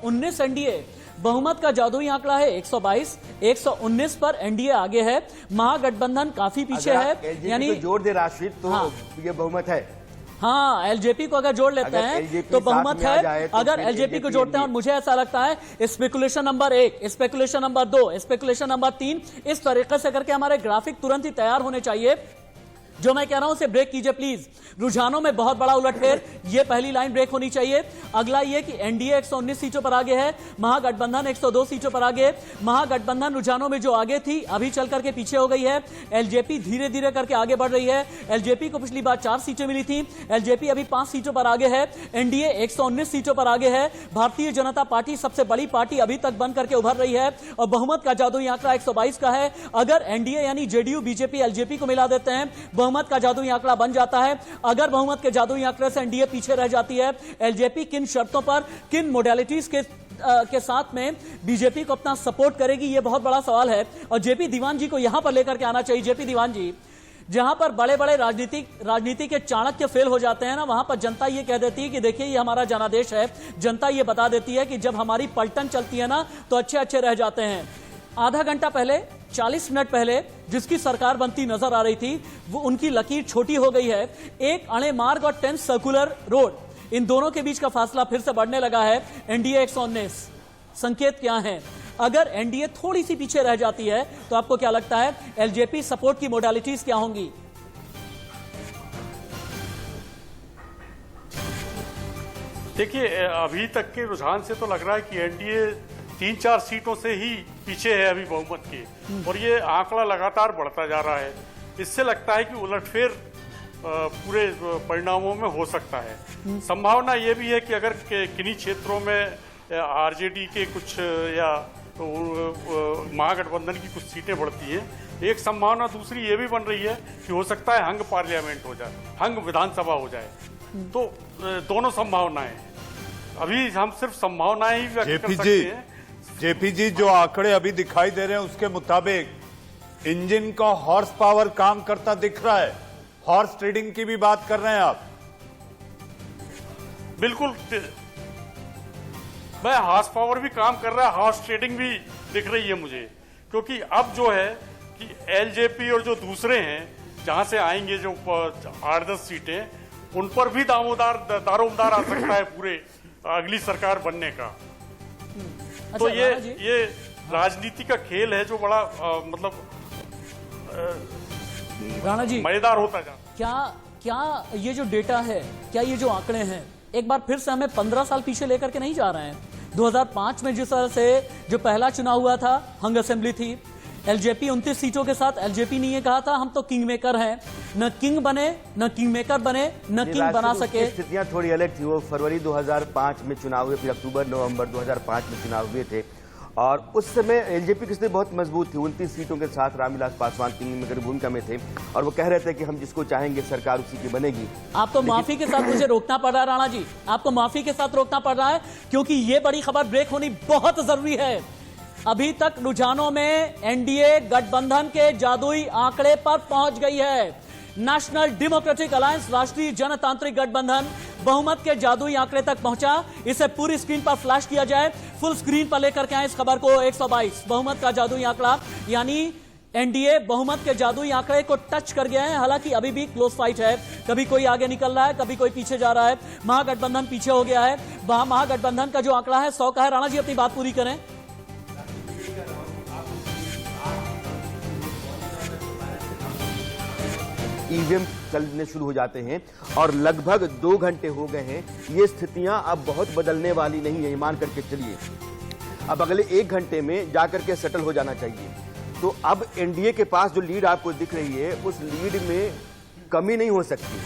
119 NDA. बहुमत का जादुई आंकड़ा है 122, 119 पर एनडीए आगे है, महागठबंधन काफी पीछे है। यानी जोड़ दे राष्ट्रीय तो हाँ, ये बहुमत है। हाँ, एलजेपी को अगर जोड़ लेते हैं तो बहुमत है। तो अगर एलजेपी को जोड़ते हैं, और मुझे ऐसा लगता है speculation number 1, speculation number 2, speculation number 3, इस तरीके से करके हमारे ग्राफिक तुरंत ही तैयार होने चाहिए। जो मैं कह रहा हूं उसे ब्रेक कीजिए प्लीज। रुझानों में बहुत बड़ा उलटफेर, ये पहली लाइन ब्रेक होनी चाहिए। अगला ये कि एनडीए 119 सीटों पर आगे है, महागठबंधन 102 सीटों पर आगे। महागठबंधन रुझानों में जो आगे थी अभी चल करके पीछे हो गई है। एलजेपी धीरे धीरे करके आगे बढ़ रही है। एलजेपी को पिछली बार 4 सीटें मिली थी, एलजेपी अभी 5 सीटों पर आगे है। एनडीए 119 सीटों पर आगे है। भारतीय जनता पार्टी सबसे बड़ी पार्टी अभी तक बन करके उभर रही है और बहुमत का जादुई आंकड़ा 122 का है। अगर एनडीए यानी जेडीयू, बीजेपी, एलजेपी को मिला देते हैं, बहुमत का जादुई आंकड़ा बन जाता है। अगर बहुमत के जादुई आंकड़े से एनडीए पीछे रह जाती है, एलजेपी किन शर्तों पर, किन मोडालिटीज के साथ में बीजेपी को अपना सपोर्ट करेगी, यह बहुत बड़ा सवाल है। और जेपी दीवान जी को यहां पर लेकर के आना चाहिए। जेपी दीवान जी, जहां पर बड़े बड़े राजनीति के चाणक्य फेल हो जाते हैं ना, वहां पर जनता ये कह देती है कि देखिए ये हमारा जनादेश है। जनता ये बता देती है कि जब हमारी पलटन चलती है ना तो अच्छे अच्छे रह जाते हैं। आधा घंटा पहले, 40 मिनट पहले जिसकी सरकार बनती नजर आ रही थी, वो उनकी लकीर छोटी हो गई है। एक अणे मार्ग और 10 सर्कुलर रोड, इन दोनों के बीच का फासला फिर से बढ़ने लगा है। एनडीए 119, संकेत क्या है? अगर एनडीए थोड़ी सी पीछे रह जाती है तो आपको क्या लगता है एलजेपी सपोर्ट की मोडालिटीज क्या होंगी? देखिए, अभी तक के रुझान से तो लग रहा है कि एनडीए 3-4 सीटों से ही पीछे है अभी बहुमत के, और ये आंकड़ा लगातार बढ़ता जा रहा है। इससे लगता है कि उलटफेर पूरे परिणामों में हो सकता है। संभावना ये भी है कि अगर किन्हीं क्षेत्रों में आरजेडी के कुछ या महागठबंधन की कुछ सीटें बढ़ती हैं, एक संभावना दूसरी ये भी बन रही है कि हो सकता है हंग पार्लियामेंट हो जाए, हंग विधानसभा हो जाए। तो दोनों संभावनाएं, अभी हम सिर्फ संभावनाएं ही व्यक्त कर सकते हैं। जेपी जी, जो आंकड़े अभी दिखाई दे रहे हैं उसके मुताबिक इंजन का हॉर्स पावर काम करता दिख रहा है। हॉर्स ट्रेडिंग की भी बात कर रहे हैं आप? बिल्कुल, मैं हॉर्स पावर भी काम कर रहा है, हॉर्स ट्रेडिंग भी दिख रही है मुझे। क्योंकि अब जो है कि एलजेपी और जो दूसरे हैं जहां से आएंगे जो 8-10 सीटें, उन पर भी दारोमदार आ सकता है पूरे अगली सरकार बनने का। तो ये राजनीति का खेल है जो बड़ा मतलब राणा जी मजेदार होता जाता। क्या ये जो डेटा है, क्या ये जो आंकड़े हैं, एक बार फिर से हमें 15 साल पीछे लेकर के नहीं जा रहे हैं? 2005 में जिस तरह से जो पहला चुनाव हुआ था, हंग असेंबली थी, एलजेपी 29 सीटों के साथ, एलजेपी ने ये कहा था हम तो किंग मेकर हैं। न किंग बने, न किंग मेकर बने, न किंग बना सके। स्थितियां थोड़ी अलग थी। वो फरवरी 2005 में चुनाव हुए, फिर अक्टूबर नवंबर 2005 में चुनाव हुए थे, और उस समय एलजेपी की स्थिति बहुत मजबूत थी। 29 सीटों के साथ रामविलास पासवान किंग मेकर भूमिका में थे और वो कह रहे थे कि हम जिसको चाहेंगे सरकार उसी की बनेगी। आपको माफी के साथ मुझे रोकना पड़ रहा है राणा जी, आपको माफी के साथ रोकना पड़ रहा है, क्योंकि ये बड़ी खबर ब्रेक होनी बहुत जरूरी है। अभी तक रुझानों में एनडीए गठबंधन के जादुई आंकड़े पर पहुंच गई है। नेशनल डेमोक्रेटिक अलायंस, राष्ट्रीय जनतांत्रिक गठबंधन बहुमत के जादुई आंकड़े तक पहुंचा। इसे पूरी स्क्रीन पर फ्लैश किया जाए, फुल स्क्रीन पर लेकर के आए इस खबर को। 122 बहुमत का जादुई आंकड़ा, यानी एनडीए बहुमत के जादुई आंकड़े को टच कर गया है। हालांकि अभी भी क्लोज फाइट है, कभी कोई आगे निकल रहा है, कभी कोई पीछे जा रहा है। महागठबंधन पीछे हो गया है। महागठबंधन का जो आंकड़ा है 100 का है। राणा जी अपनी बात पूरी करें। ईवीएम चलने शुरू हो जाते हैं और लगभग 2 घंटे हो गए हैं। ये स्थितियां अब बहुत बदलने वाली नहीं है, ये मान करके चलिए। अब अगले 1 घंटे में जाकर के सेटल हो जाना चाहिए। तो अब एनडीए के पास जो लीड आपको दिख रही है, उस लीड में कमी नहीं हो सकती।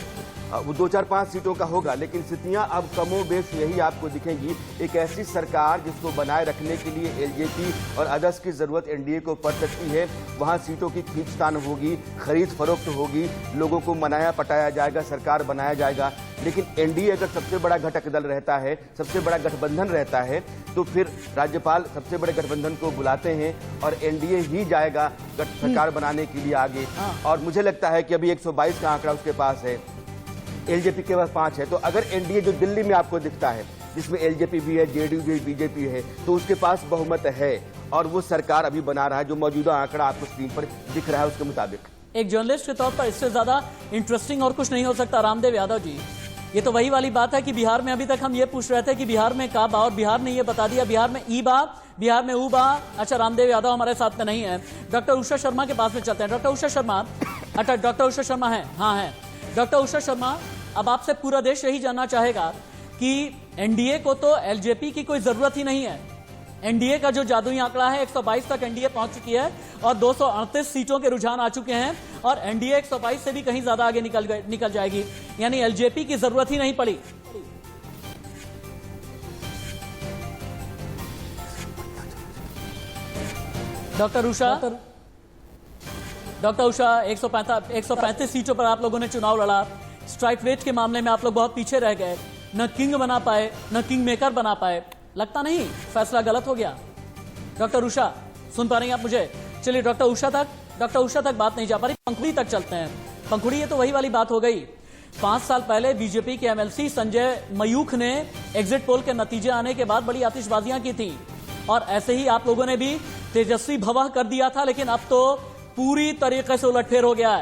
वो 2-4-5 सीटों का होगा, लेकिन स्थितियां अब कमोबेश यही आपको दिखेंगी। एक ऐसी सरकार जिसको बनाए रखने के लिए एलजेपी और अदर्स की जरूरत एनडीए को पड़ सकती है। वहां सीटों की खींचतान होगी, खरीद फरोख्त होगी, लोगों को मनाया पटाया जाएगा, सरकार बनाया जाएगा। लेकिन एनडीए अगर सबसे बड़ा घटक दल रहता है, सबसे बड़ा गठबंधन रहता है, तो फिर राज्यपाल सबसे बड़े गठबंधन को बुलाते हैं और एनडीए ही जाएगा सरकार बनाने के लिए आगे। और मुझे लगता है कि अभी 122 का आंकड़ा उसके पास है, एलजेपी के पास 5 है। तो अगर एनडीए जो दिल्ली में आपको दिखता है, जिसमें एलजेपी भी है, जेडीयू भी, बीजेपी है, तो उसके पास बहुमत है और वो सरकार अभी बना रहा है। जो मौजूदा आंकड़ा आपको स्क्रीन पर दिख रहा है उसके मुताबिक। एक जर्नलिस्ट के तौर पर इससे ज्यादा इंटरेस्टिंग और कुछ नहीं हो सकता। रामदेव यादव जी, ये तो वही वाली बात है कि बिहार में अभी तक हम ये पूछ रहे थे कि बिहार में का बा, और बिहार ने ये बता दिया बिहार में ई बा, बिहार में ऊ बा। अच्छा, रामदेव यादव हमारे साथ में नहीं है, डॉक्टर उषा शर्मा के पास में चलते हैं। डॉक्टर उषा शर्मा, अच्छा डॉक्टर उषा शर्मा है, हाँ है डॉक्टर उषा शर्मा। अब आपसे पूरा देश यही जानना चाहेगा कि एनडीए को तो एलजेपी की कोई जरूरत ही नहीं है। एनडीए का जो जादुई आंकड़ा है 122 तक एनडीए पहुंच चुकी है और 238 सीटों के रुझान आ चुके हैं और एनडीए 122 से भी कहीं ज्यादा आगे निकल जाएगी, यानी एलजेपी की जरूरत ही नहीं पड़ी। डॉक्टर उषा 135 सीटों पर आप लोगों ने चुनाव लड़ा। स्ट्राइक रेट के मामले में आप लोग बहुत पीछे रह गए, न किंग बना पाए न किंग मेकर बना पाए। लगता नहीं फैसला गलत हो गया? डॉक्टर उषा सुन पा रही हैं आप मुझे? चलिए डॉक्टर उषा तक बात नहीं जा पा रही, पंखुड़ी तक चलते हैं। पंखुड़ी, ये तो वही वाली बात हो गई। 5 साल पहले बीजेपी के एमएलसी संजय मयूख ने एग्जिट पोल के नतीजे आने के बाद बड़ी आतिशबाजियां की थी और ऐसे ही आप लोगों ने भी तेजस्वी भवा कर दिया था, लेकिन अब तो पूरी तरीके से उलटफेर हो गया है।